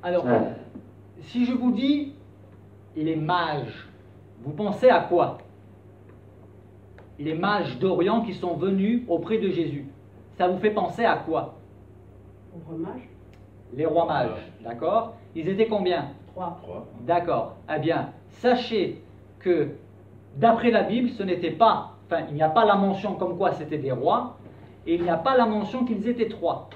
Alors, si je vous dis les mages, vous pensez à quoi? Les mages d'Orient qui sont venus auprès de Jésus. Ça vous fait penser à quoi? Aux rois mages. Les rois mages, d'accord? Ils étaient combien? 3. D'accord. Eh bien, sachez que d'après la Bible, ce n'était pas, enfin, il n'y a pas la mention comme quoi c'était des rois, et il n'y a pas la mention qu'ils étaient 3.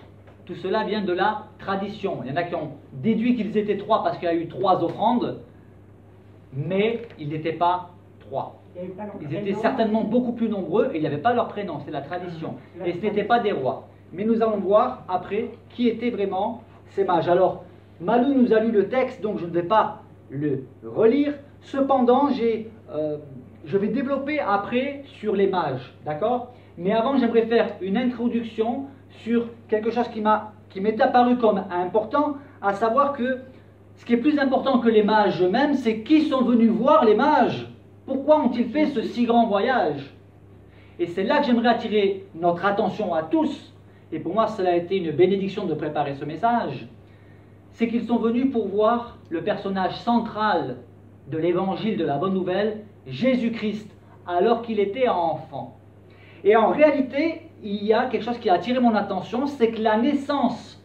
Tout cela vient de la tradition. Il y en a qui ont déduit qu'ils étaient 3 parce qu'il y a eu 3 offrandes, mais ils n'étaient pas 3. Ils étaient certainement beaucoup plus nombreux et il n'y avait pas leur prénom, c'est la tradition. Et ce n'étaient pas des rois. Mais nous allons voir après qui étaient vraiment ces mages. Alors, Malou nous a lu le texte, donc je ne vais pas le relire. Cependant, je vais développer après sur les mages, d'accord? Mais avant, j'aimerais faire une introduction sur quelque chose qui m'est apparu comme important, à savoir que ce qui est plus important que les mages eux-mêmes, c'est qui sont venus voir les mages. Pourquoi ont-ils fait ce si grand voyage? Et c'est là que j'aimerais attirer notre attention à tous, et pour moi cela a été une bénédiction de préparer ce message, c'est qu'ils sont venus pour voir le personnage central de l'évangile de la bonne nouvelle, Jésus-Christ, alors qu'il était enfant. Et en réalité, il y a quelque chose qui a attiré mon attention, c'est que la naissance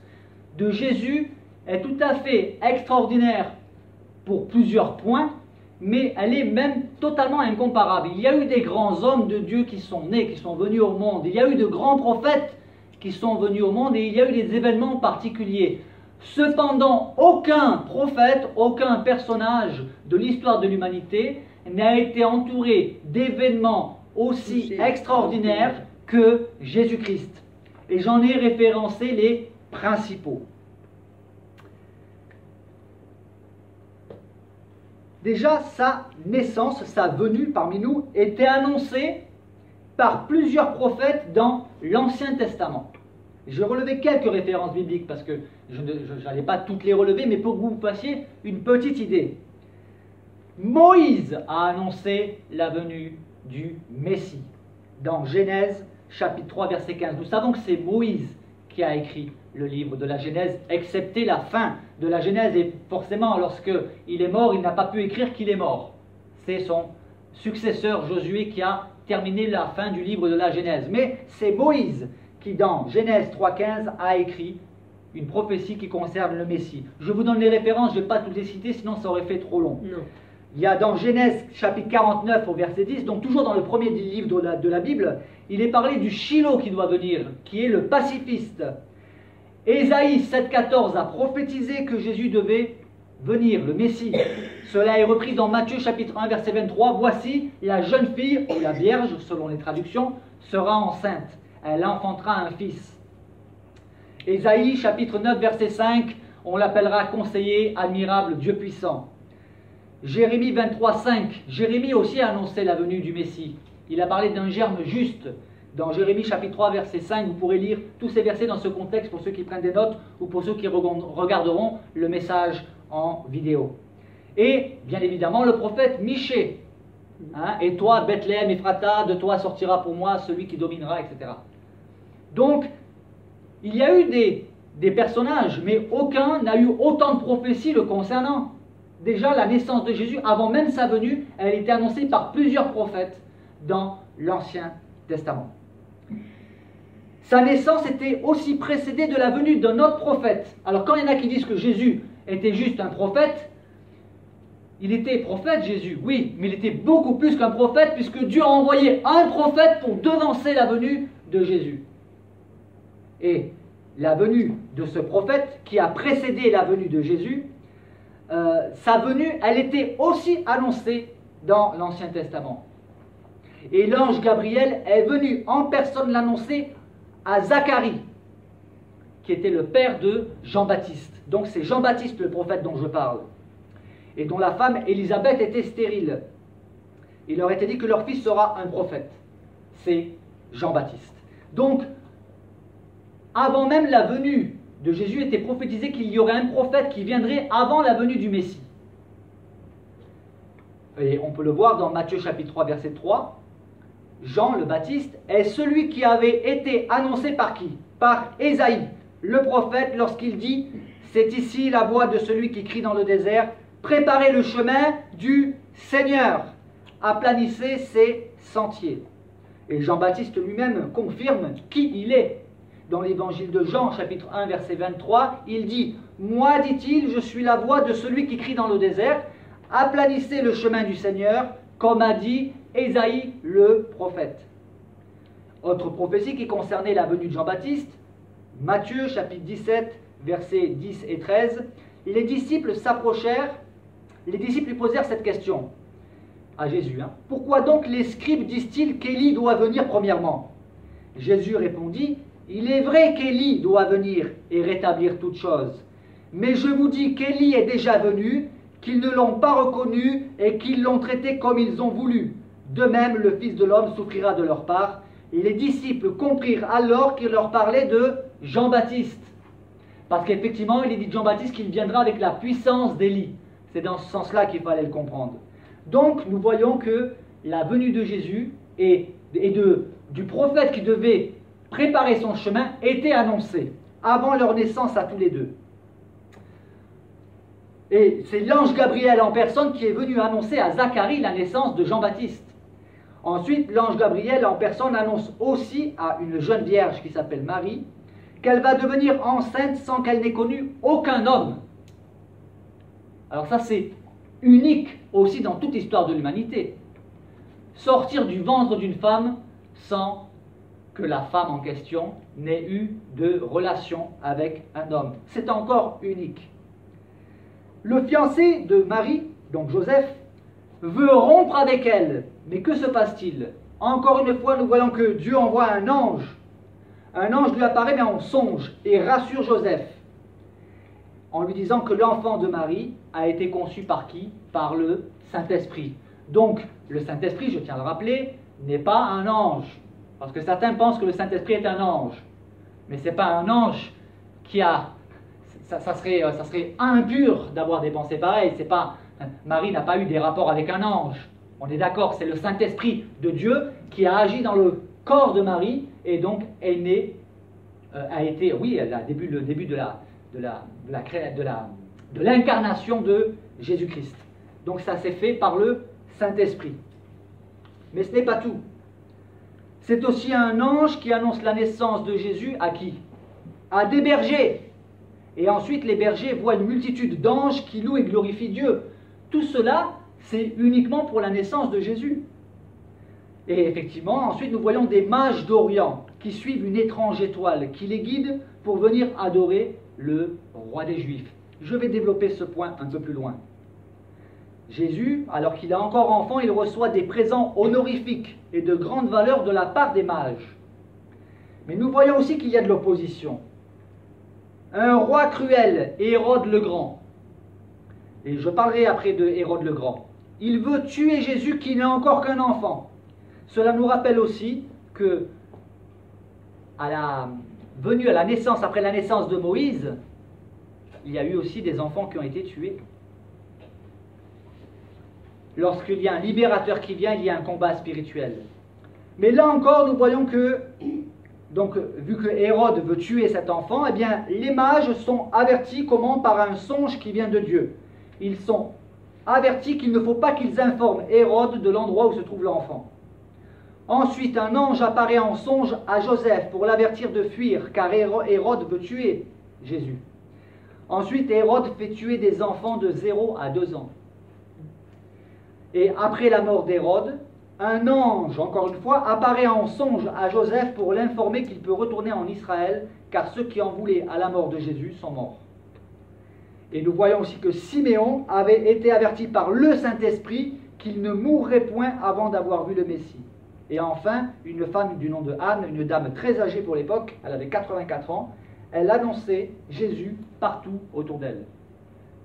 de Jésus est tout à fait extraordinaire pour plusieurs points, mais elle est même totalement incomparable. Il y a eu des grands hommes de Dieu qui sont nés, qui sont venus au monde. Il y a eu de grands prophètes qui sont venus au monde et il y a eu des événements particuliers. Cependant, aucun prophète, aucun personnage de l'histoire de l'humanité n'a été entouré d'événements aussi extraordinaires que Jésus-Christ. Et j'en ai référencé les principaux. Déjà, sa naissance, sa venue parmi nous, était annoncée par plusieurs prophètes dans l'Ancien Testament. Je relevais quelques références bibliques parce que je n'allais pas toutes les relever, mais pour que vous fassiez une petite idée. Moïse a annoncé la venue du Messie dans Genèse chapitre 3 verset 15. Nous savons que c'est Moïse qui a écrit le livre de la Genèse, excepté la fin de la Genèse, et forcément lorsqu'il est mort, il n'a pas pu écrire qu'il est mort. C'est son successeur Josué qui a terminé la fin du livre de la Genèse. Mais c'est Moïse qui dans Genèse 3.15 a écrit une prophétie qui concerne le Messie. Je vous donne les références, je ne vais pas toutes les citer, sinon ça aurait fait trop long. Non. Il y a dans Genèse chapitre 49 au verset 10, donc toujours dans le premier livre de la Bible, il est parlé du Shiloh qui doit venir, qui est le pacifiste. Ésaïe 7.14 a prophétisé que Jésus devait venir, le Messie. Cela est repris dans Matthieu chapitre 1 verset 23. Voici, la jeune fille, ou la vierge selon les traductions, sera enceinte. Elle enfantera un fils. Ésaïe chapitre 9 verset 5, on l'appellera conseiller, admirable, Dieu puissant. Jérémie 23.5, Jérémie aussi a annoncé la venue du Messie. Il a parlé d'un germe juste. Dans Jérémie chapitre 3 verset 5, vous pourrez lire tous ces versets dans ce contexte pour ceux qui prennent des notes ou pour ceux qui regarderont le message en vidéo. Et bien évidemment le prophète Michée. Et toi, Bethléem, Ephrata, de toi sortira pour moi celui qui dominera, etc. Donc, il y a eu des personnages, mais aucun n'a eu autant de prophéties le concernant. Déjà, la naissance de Jésus, avant même sa venue, elle était annoncée par plusieurs prophètes dans l'Ancien Testament. Sa naissance était aussi précédée de la venue d'un autre prophète. Alors quand il y en a qui disent que Jésus était juste un prophète, il était prophète Jésus, oui, mais il était beaucoup plus qu'un prophète puisque Dieu a envoyé un prophète pour devancer la venue de Jésus. Et la venue de ce prophète qui a précédé la venue de Jésus, sa venue, elle était aussi annoncée dans l'Ancien Testament. Et l'ange Gabriel est venu en personne l'annoncer à Zacharie, qui était le père de Jean-Baptiste. Donc c'est Jean-Baptiste le prophète dont je parle, et dont la femme Élisabeth était stérile. Il leur était dit que leur fils sera un prophète. C'est Jean-Baptiste. Donc, avant même la venue de Jésus, était prophétisé qu'il y aurait un prophète qui viendrait avant la venue du Messie. Et on peut le voir dans Matthieu chapitre 3, verset 3. Jean le Baptiste est celui qui avait été annoncé par qui? Par Ésaïe, le prophète, lorsqu'il dit « c'est ici la voix de celui qui crie dans le désert, préparez le chemin du Seigneur, aplanissez ses sentiers. Et Jean-Baptiste lui-même confirme qui il est. Dans l'évangile de Jean, chapitre 1, verset 23, il dit « Moi, dit-il, je suis la voix de celui qui crie dans le désert, aplanissez le chemin du Seigneur, comme a dit Ésaïe le prophète. » Autre prophétie qui concernait la venue de Jean-Baptiste, Matthieu, chapitre 17, versets 10 et 13, les disciples s'approchèrent, les disciples lui posèrent cette question à Jésus. Pourquoi donc les scribes disent-ils qu'Élie doit venir premièrement? Jésus répondit, il est vrai qu'Élie doit venir et rétablir toutes choses. Mais je vous dis qu'Élie est déjà venu, qu'ils ne l'ont pas reconnu et qu'ils l'ont traité comme ils ont voulu. De même, le Fils de l'homme souffrira de leur part. Et les disciples comprirent alors qu'il leur parlait de Jean-Baptiste. Parce qu'effectivement, il est dit de Jean-Baptiste qu'il viendra avec la puissance d'Élie. C'est dans ce sens-là qu'il fallait le comprendre. Donc, nous voyons que la venue de Jésus et du prophète qui devait préparer son chemin était annoncée avant leur naissance à tous les deux. Et c'est l'ange Gabriel en personne qui est venu annoncer à Zacharie la naissance de Jean-Baptiste. Ensuite, l'ange Gabriel en personne annonce aussi à une jeune vierge qui s'appelle Marie qu'elle va devenir enceinte sans qu'elle n'ait connu aucun homme. Alors ça, c'est unique aussi dans toute l'histoire de l'humanité. Sortir du ventre d'une femme sans que la femme en question n'ait eu de relation avec un homme. C'est encore unique. Le fiancé de Marie, donc Joseph, veut rompre avec elle. Mais que se passe-t-il? Encore une fois, nous voyons que Dieu envoie un ange. Un ange lui apparaît, mais en songe, et rassure Joseph, en lui disant que l'enfant de Marie a été conçu par qui? Par le Saint-Esprit. Donc, le Saint-Esprit, je tiens à le rappeler, n'est pas un ange. Parce que certains pensent que le Saint-Esprit est un ange. Mais ce n'est pas un ange qui a... Ça serait impur d'avoir des pensées pareilles. C'est pas... Marie n'a pas eu des rapports avec un ange. On est d'accord, c'est le Saint-Esprit de Dieu qui a agi dans le corps de Marie et donc est née, a été, oui, le début de l'incarnation de Jésus-Christ. Donc ça s'est fait par le Saint-Esprit. Mais ce n'est pas tout. C'est aussi un ange qui annonce la naissance de Jésus à qui? À des bergers. Et ensuite, les bergers voient une multitude d'anges qui louent et glorifient Dieu. Tout cela, c'est uniquement pour la naissance de Jésus. Et effectivement, ensuite, nous voyons des mages d'Orient qui suivent une étrange étoile, qui les guide pour venir adorer le roi des Juifs. Je vais développer ce point un peu plus loin. Jésus, alors qu'il est encore enfant, il reçoit des présents honorifiques et de grande valeur de la part des mages. Mais nous voyons aussi qu'il y a de l'opposition. Un roi cruel, Hérode le Grand. Et je parlerai après de Hérode le Grand. Il veut tuer Jésus qui n'est encore qu'un enfant. Cela nous rappelle aussi que à la naissance, après la naissance de Moïse, il y a eu aussi des enfants qui ont été tués. Lorsqu'il y a un libérateur qui vient, il y a un combat spirituel. Mais là encore, nous voyons que, donc, vu que Hérode veut tuer cet enfant, eh bien, les mages sont avertis comment? Par un songe qui vient de Dieu. Ils sont avertis qu'il ne faut pas qu'ils informent Hérode de l'endroit où se trouve l'enfant. Ensuite, un ange apparaît en songe à Joseph pour l'avertir de fuir, car Hérode veut tuer Jésus. Ensuite, Hérode fait tuer des enfants de 0 à 2 ans. Et après la mort d'Hérode, un ange, encore une fois, apparaît en songe à Joseph pour l'informer qu'il peut retourner en Israël, car ceux qui en voulaient à la mort de Jésus sont morts. Et nous voyons aussi que Siméon avait été averti par le Saint-Esprit qu'il ne mourrait point avant d'avoir vu le Messie. Et enfin, une femme du nom de Anne, une dame très âgée pour l'époque, elle avait 84 ans, elle annonçait Jésus partout autour d'elle.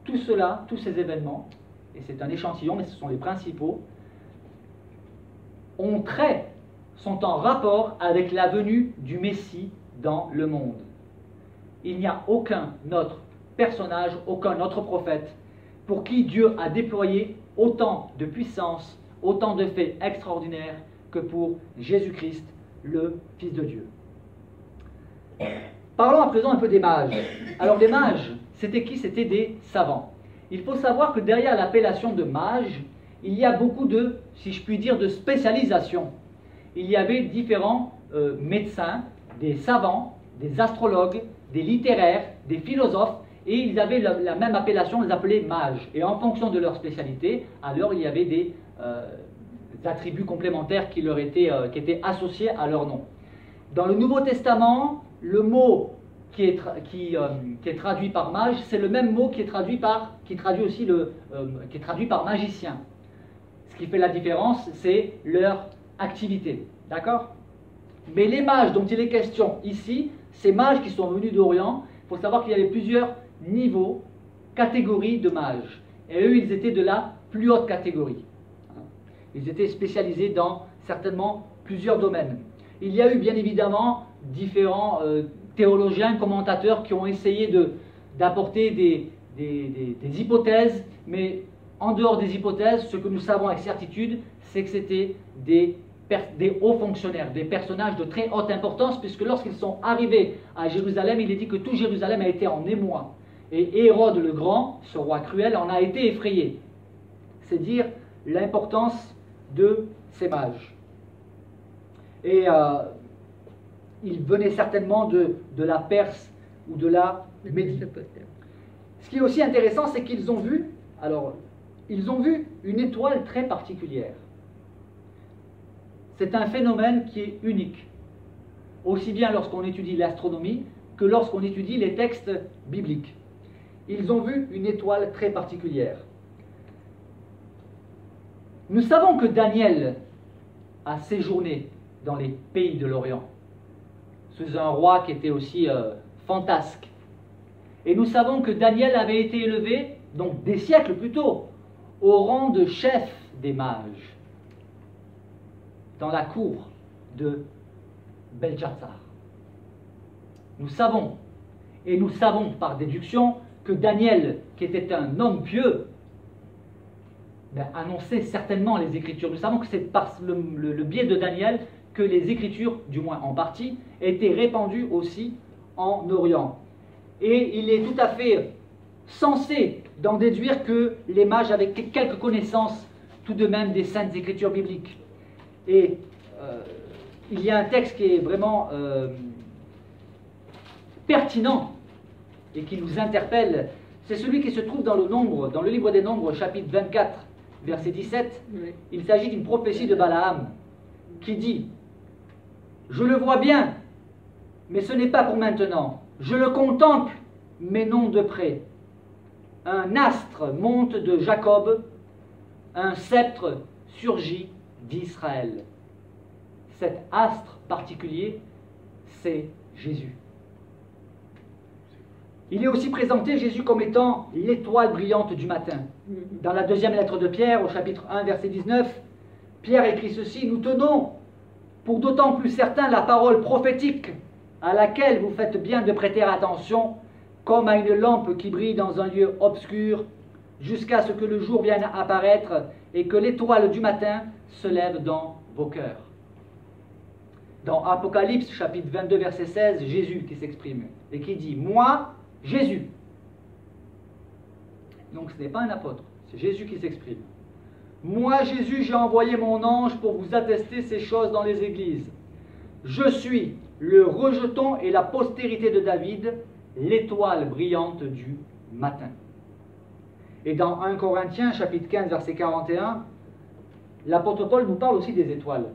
Tout cela, tous ces événements, et c'est un échantillon, mais ce sont les principaux, sont en rapport avec la venue du Messie dans le monde. Il n'y a aucun autre personnage, aucun autre prophète pour qui Dieu a déployé autant de puissance, autant de faits extraordinaires que pour Jésus-Christ, le Fils de Dieu. Parlons à présent un peu des mages. Alors les mages, C'était qui? C'était des savants. Il faut savoir que derrière l'appellation de mage, il y a beaucoup de, si je puis dire, de spécialisation. Il y avait différents médecins, des savants, des astrologues, des littéraires, des philosophes, et ils avaient la même appellation, ils appelaient mages. Et en fonction de leur spécialité, alors il y avait des attributs complémentaires qui étaient associés à leur nom. Dans le Nouveau Testament, le mot qui est traduit par mage, c'est le même mot qui est traduit par magicien. Ce qui fait la différence, c'est leur activité. D'accord? Mais les mages dont il est question ici, ces mages qui sont venus d'Orient, il faut savoir qu'il y avait plusieurs niveaux, catégories de mages. Et eux, ils étaient de la plus haute catégorie. Ils étaient spécialisés dans certainement plusieurs domaines. Il y a eu bien évidemment différents théologiens, commentateurs qui ont essayé d'apporter des hypothèses, mais en dehors des hypothèses, ce que nous savons avec certitude, c'est que c'était des hauts fonctionnaires, des personnages de très haute importance, puisque lorsqu'ils sont arrivés à Jérusalem, il est dit que tout Jérusalem a été en émoi. Et Hérode le Grand, ce roi cruel, en a été effrayé. C'est dire l'importance de ces mages. Et ils venaient certainement de la Perse ou de la Médie. Ce qui est aussi intéressant, c'est qu'ils ont vu, ils ont vu une étoile très particulière. C'est un phénomène qui est unique, aussi bien lorsqu'on étudie l'astronomie que lorsqu'on étudie les textes bibliques. Ils ont vu une étoile très particulière. Nous savons que Daniel a séjourné dans les pays de l'Orient, sous un roi qui était aussi fantasque. Et nous savons que Daniel avait été élevé, donc des siècles plus tôt, au rang de chef des mages, dans la cour de Belchazzar. Nous savons par déduction, que Daniel, qui était un homme pieux, annonçait certainement les Écritures. Nous savons que c'est par le biais de Daniel que les Écritures, du moins en partie, étaient répandues aussi en Orient. Et il est tout à fait sensé d'en déduire que les mages avaient quelques connaissances tout de même des saintes Écritures bibliques. Et il y a un texte qui est vraiment pertinent et qui nous interpelle, c'est celui qui se trouve dans le livre des Nombres, chapitre 24, verset 17. Oui. Il s'agit d'une prophétie de Balaam qui dit « Je le vois bien, mais ce n'est pas pour maintenant. Je le contemple, mais non de près. Un astre monte de Jacob, un sceptre surgit d'Israël. » Cet astre particulier, c'est Jésus. Il est aussi présenté, Jésus, comme étant l'étoile brillante du matin. Dans la deuxième lettre de Pierre, au chapitre 1, verset 19, Pierre écrit ceci: « Nous tenons pour d'autant plus certain la parole prophétique à laquelle vous faites bien de prêter attention, comme à une lampe qui brille dans un lieu obscur, jusqu'à ce que le jour vienne apparaître et que l'étoile du matin se lève dans vos cœurs. » Dans Apocalypse, chapitre 22, verset 16, Jésus qui s'exprime et qui dit « Moi, Jésus ». Donc ce n'est pas un apôtre, c'est Jésus qui s'exprime. « Moi, Jésus, j'ai envoyé mon ange pour vous attester ces choses dans les églises. Je suis le rejeton et la postérité de David, l'étoile brillante du matin. » Et dans 1 Corinthiens, chapitre 15, verset 41, l'apôtre Paul nous parle aussi des étoiles.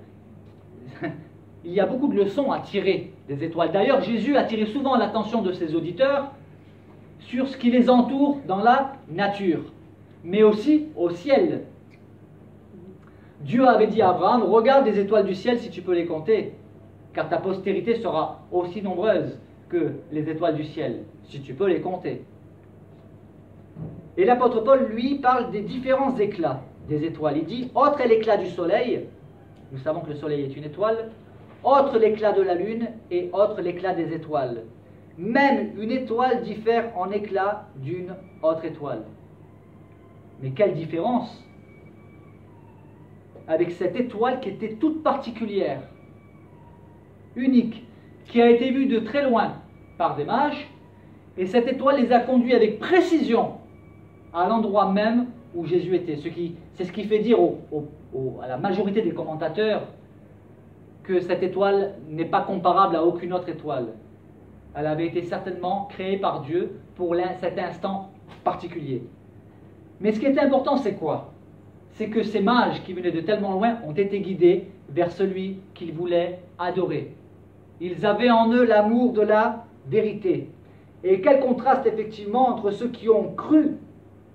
Il y a beaucoup de leçons à tirer des étoiles. D'ailleurs, Jésus a attiré souvent l'attention de ses auditeurs sur ce qui les entoure dans la nature, mais aussi au ciel. Dieu avait dit à Abraham, regarde les étoiles du ciel si tu peux les compter, car ta postérité sera aussi nombreuse que les étoiles du ciel, si tu peux les compter. Et l'apôtre Paul, lui, parle des différents éclats des étoiles. Il dit, autre est l'éclat du soleil, nous savons que le soleil est une étoile, autre l'éclat de la lune et autre l'éclat des étoiles. Même une étoile diffère en éclat d'une autre étoile. Mais quelle différence avec cette étoile qui était toute particulière, unique, qui a été vue de très loin par des mages Et cette étoile les a conduits avec précision à l'endroit même où Jésus était. C'est ce qui fait dire à la majorité des commentateurs que cette étoile n'est pas comparable à aucune autre étoile. Elle avait été certainement créée par Dieu pour cet instant particulier. Mais ce qui est important, c'est quoi? C'est que ces mages qui venaient de tellement loin ont été guidés vers celui qu'ils voulaient adorer. Ils avaient en eux l'amour de la vérité. Et quel contraste effectivement entre ceux qui ont cru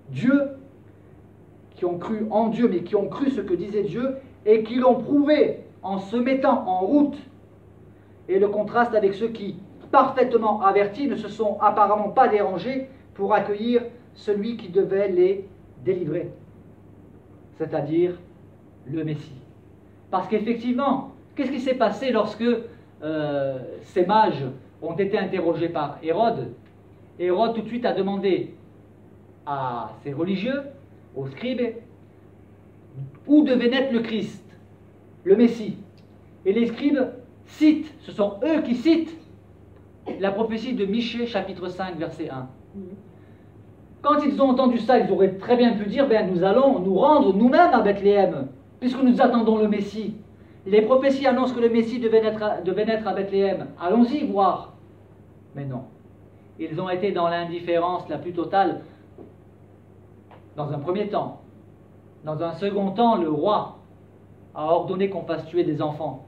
Dieu, qui ont cru en Dieu, mais qui ont cru ce que disait Dieu, et qui l'ont prouvé en se mettant en route, et le contraste avec ceux qui, parfaitement avertis, ne se sont apparemment pas dérangés pour accueillir celui qui devait les délivrer, c'est-à-dire le Messie. Parce qu'effectivement, qu'est-ce qui s'est passé lorsque ces mages ont été interrogés par Hérode? Hérode tout de suite a demandé à ses religieux, aux scribes, où devait naître le Christ, le Messie. Et les scribes citent, ce sont eux qui citent la prophétie de Michée, chapitre 5, verset 1. Quand ils ont entendu ça, ils auraient très bien pu dire, nous allons nous rendre nous-mêmes à Bethléem, puisque nous attendons le Messie. Les prophéties annoncent que le Messie devait naître à Bethléem. Allons-y voir. Mais non. Ils ont été dans l'indifférence la plus totale dans un premier temps. Dans un second temps, le roi a ordonné qu'on fasse tuer des enfants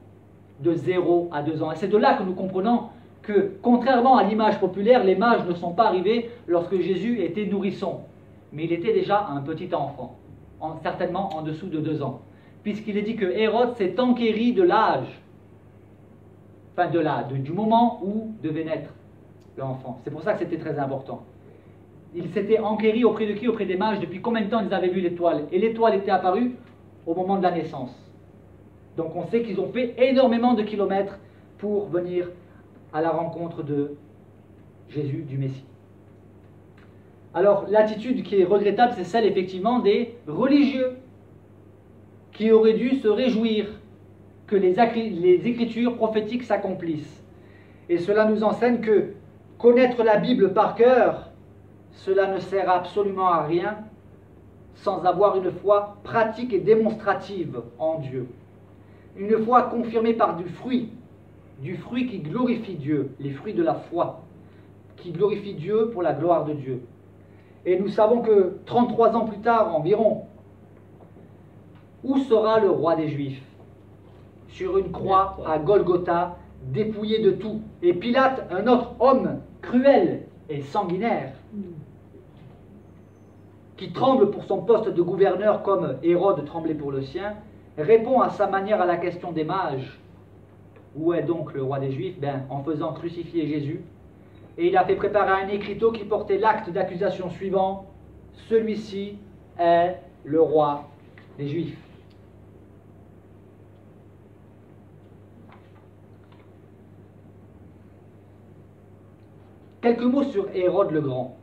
de 0 à 2 ans. Et c'est de là que nous comprenons que, contrairement à l'image populaire, les mages ne sont pas arrivés lorsque Jésus était nourrisson. Mais il était déjà un petit enfant, certainement en dessous de 2 ans. Puisqu'il est dit que Hérode s'est enquéri de l'âge, enfin du moment où devait naître l'enfant. C'est pour ça que c'était très important. Il s'était enquéri auprès de qui? Auprès des mages, depuis combien de temps ils avaient vu l'étoile. Et l'étoile était apparue au moment de la naissance. Donc on sait qu'ils ont fait énormément de kilomètres pour venir à la rencontre de Jésus, du Messie. Alors l'attitude qui est regrettable, c'est celle effectivement des religieux, qui auraient dû se réjouir que les écritures prophétiques s'accomplissent. Et cela nous enseigne que connaître la Bible par cœur, cela ne sert absolument à rien sans avoir une foi pratique et démonstrative en Dieu. Une foi confirmée par du fruit qui glorifie Dieu, les fruits de la foi, qui glorifie Dieu pour la gloire de Dieu. Et nous savons que 33 ans plus tard environ, où sera le roi des Juifs? Sur une croix à Golgotha, dépouillé de tout. Et Pilate, un autre homme cruel et sanguinaire, qui tremble pour son poste de gouverneur comme Hérode tremblait pour le sien, répond à sa manière à la question des mages. Où est donc le roi des Juifs? En faisant crucifier Jésus. Et il a fait préparer un écriteau qui portait l'acte d'accusation suivant: celui-ci est le roi des Juifs. Quelques mots sur Hérode le Grand.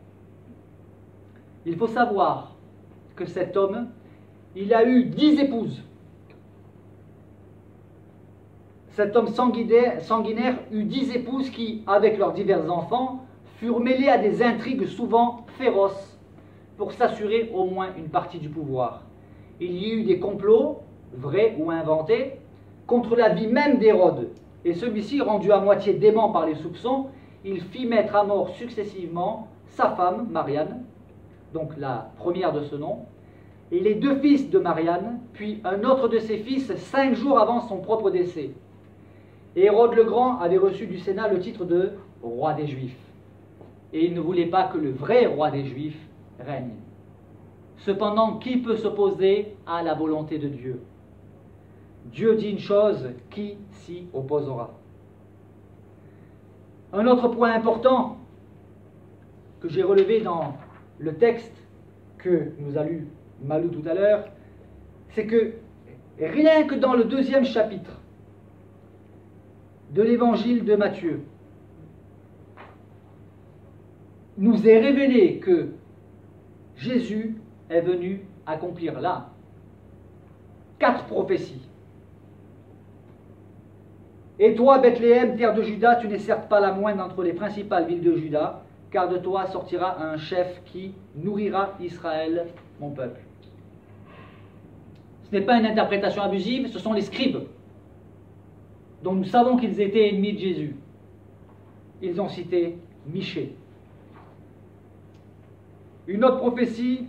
Il faut savoir que cet homme, il a eu 10 épouses. Cet homme sanguinaire eut 10 épouses qui, avec leurs divers enfants, furent mêlées à des intrigues souvent féroces pour s'assurer au moins une partie du pouvoir. Il y eut des complots, vrais ou inventés, contre la vie même d'Hérode. Et celui-ci, rendu à moitié dément par les soupçons, il fit mettre à mort successivement sa femme, Marianne, donc la première de ce nom, et les 2 fils de Marianne, puis un autre de ses fils 5 jours avant son propre décès. Et Hérode le Grand avait reçu du Sénat le titre de roi des Juifs. Et il ne voulait pas que le vrai roi des Juifs règne. Cependant, qui peut s'opposer à la volonté de Dieu? Dieu dit une chose, qui s'y opposera? Un autre point important que j'ai relevé dans le texte que nous a lu Malou tout à l'heure, c'est que rien que dans le 2e chapitre de l'évangile de Matthieu, nous est révélé que Jésus est venu accomplir là 4 prophéties. Et toi, Bethléem, terre de Juda, tu n'es certes pas la moindre entre les principales villes de Juda, car de toi sortira un chef qui nourrira Israël, mon peuple. Ce n'est pas une interprétation abusive, ce sont les scribes, dont nous savons qu'ils étaient ennemis de Jésus. Ils ont cité Michée. Une autre prophétie,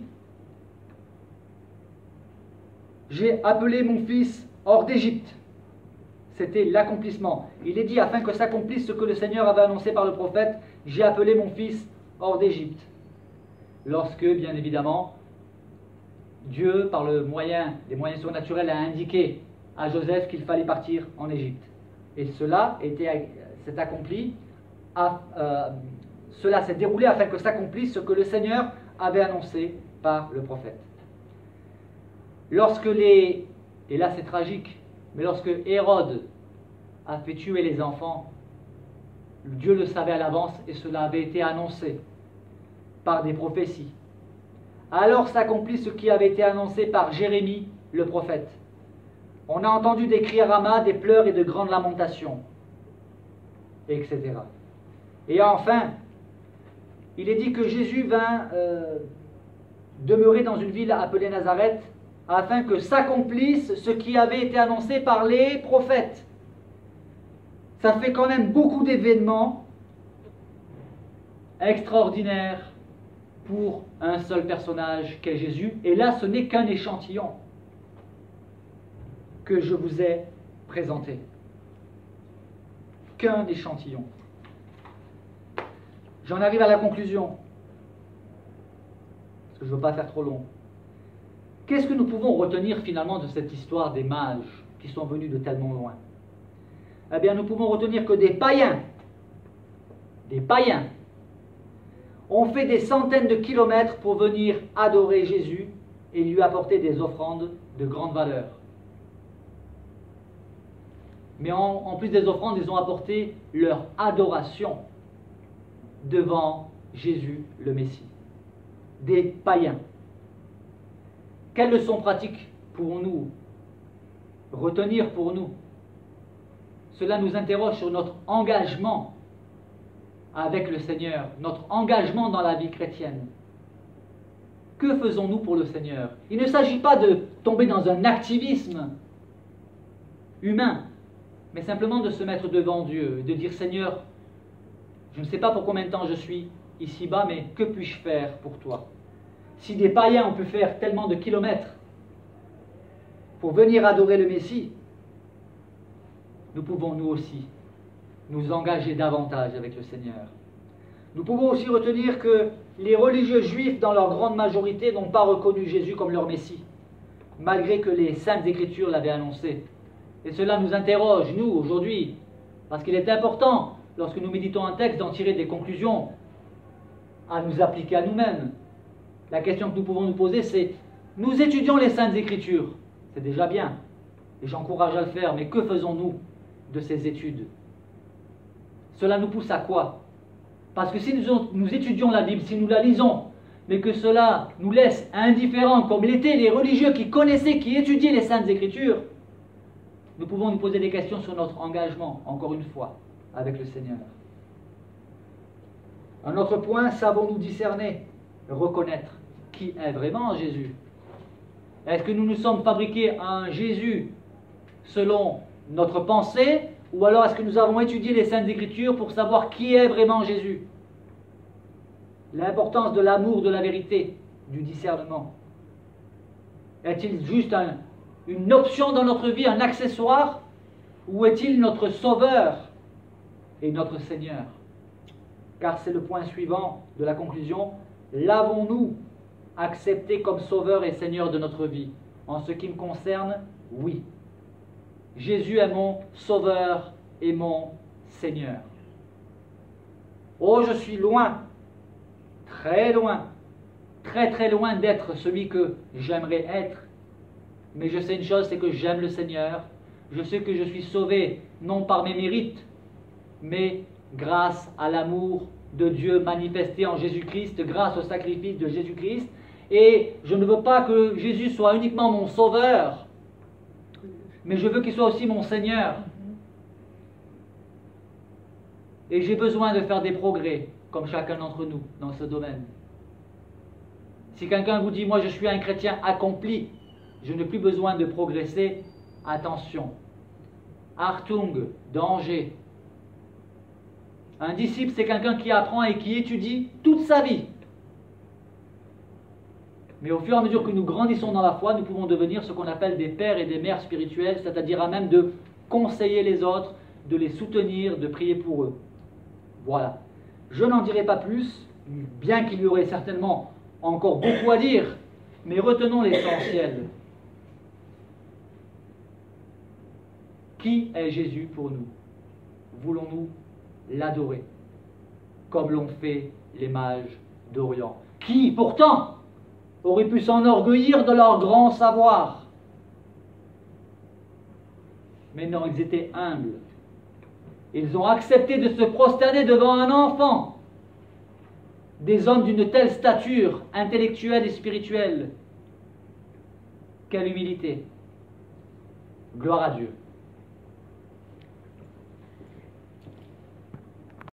j'ai appelé mon fils hors d'Égypte. C'était l'accomplissement. Il est dit, afin que s'accomplisse ce que le Seigneur avait annoncé par le prophète, j'ai appelé mon fils hors d'Égypte. Lorsque, bien évidemment, Dieu, par les moyens surnaturels, a indiqué à Joseph qu'il fallait partir en Égypte. Et cela s'est accompli, cela s'est déroulé afin que s'accomplisse ce que le Seigneur avait annoncé par le prophète. Et là c'est tragique, mais lorsque Hérode a fait tuer les enfants, Dieu le savait à l'avance et cela avait été annoncé par des prophéties. Alors s'accomplit ce qui avait été annoncé par Jérémie, le prophète. On a entendu des cris à Rama, des pleurs et de grandes lamentations, etc. Et enfin, il est dit que Jésus vint demeurer dans une ville appelée Nazareth, afin que s'accomplisse ce qui avait été annoncé par les prophètes. Ça fait quand même beaucoup d'événements extraordinaires pour un seul personnage qu'est Jésus. Et là, ce n'est qu'un échantillon que je vous ai présenté. Qu'un échantillon. J'en arrive à la conclusion, parce que je ne veux pas faire trop long. Qu'est-ce que nous pouvons retenir finalement de cette histoire des mages qui sont venus de tellement loin? Eh bien, nous pouvons retenir que des païens, ont fait des centaines de kilomètres pour venir adorer Jésus et lui apporter des offrandes de grande valeur. Mais en plus des offrandes, ils ont apporté leur adoration devant Jésus le Messie. Des païens. Quelles leçons pratiques pourrons-nous retenir pour nous? Cela nous interroge sur notre engagement avec le Seigneur, notre engagement dans la vie chrétienne. Que faisons-nous pour le Seigneur? Il ne s'agit pas de tomber dans un activisme humain, mais simplement de se mettre devant Dieu, de dire: Seigneur, je ne sais pas pour combien de temps je suis ici-bas, mais que puis-je faire pour toi? Si des païens ont pu faire tellement de kilomètres pour venir adorer le Messie, nous pouvons nous aussi nous engager davantage avec le Seigneur. Nous pouvons aussi retenir que les religieux juifs, dans leur grande majorité, n'ont pas reconnu Jésus comme leur Messie, malgré que les Saintes Écritures l'avaient annoncé. Et cela nous interroge, nous, aujourd'hui, parce qu'il est important, lorsque nous méditons un texte, d'en tirer des conclusions à nous appliquer à nous-mêmes. La question que nous pouvons nous poser, c'est: nous étudions les Saintes Écritures, c'est déjà bien, et j'encourage à le faire, mais que faisons-nous de ces études? Cela nous pousse à quoi? Parce que si nous étudions la Bible, si nous la lisons, mais que cela nous laisse indifférents, comme l'étaient les religieux qui connaissaient, qui étudiaient les Saintes Écritures, nous pouvons nous poser des questions sur notre engagement, encore une fois, avec le Seigneur. Un autre point, savons-nous discerner, reconnaître qui est vraiment Jésus? Est-ce que nous nous sommes fabriqués un Jésus selon notre pensée, ou alors est-ce que nous avons étudié les Saintes Écritures pour savoir qui est vraiment Jésus? L'importance de l'amour de la vérité, du discernement. Est-il juste une option dans notre vie, un accessoire, ou est-il notre Sauveur et notre Seigneur? Car c'est le point suivant de la conclusion. L'avons-nous accepté comme Sauveur et Seigneur de notre vie? En ce qui me concerne, oui. Jésus est mon Sauveur et mon Seigneur. Oh, je suis loin, très loin d'être celui que j'aimerais être. Mais je sais une chose, c'est que j'aime le Seigneur. Je sais que je suis sauvé, non par mes mérites, mais grâce à l'amour de Dieu manifesté en Jésus-Christ, grâce au sacrifice de Jésus-Christ. Et je ne veux pas que Jésus soit uniquement mon Sauveur, mais je veux qu'il soit aussi mon Seigneur. Et j'ai besoin de faire des progrès, comme chacun d'entre nous, dans ce domaine. Si quelqu'un vous dit, moi je suis un chrétien accompli, je n'ai plus besoin de progresser, attention. Achtung, danger. Un disciple, c'est quelqu'un qui apprend et qui étudie toute sa vie. Mais au fur et à mesure que nous grandissons dans la foi, nous pouvons devenir ce qu'on appelle des pères et des mères spirituels, c'est-à-dire à même de conseiller les autres, de les soutenir, de prier pour eux. Voilà. Je n'en dirai pas plus, bien qu'il y aurait certainement encore beaucoup à dire, mais retenons l'essentiel. Qui est Jésus pour nous? Voulons-nous l'adorer, comme l'ont fait les mages d'Orient, qui, pourtant, auraient pu s'enorgueillir de leur grand savoir. Mais non, ils étaient humbles. Ils ont accepté de se prosterner devant un enfant. Des hommes d'une telle stature intellectuelle et spirituelle. Quelle humilité. Gloire à Dieu.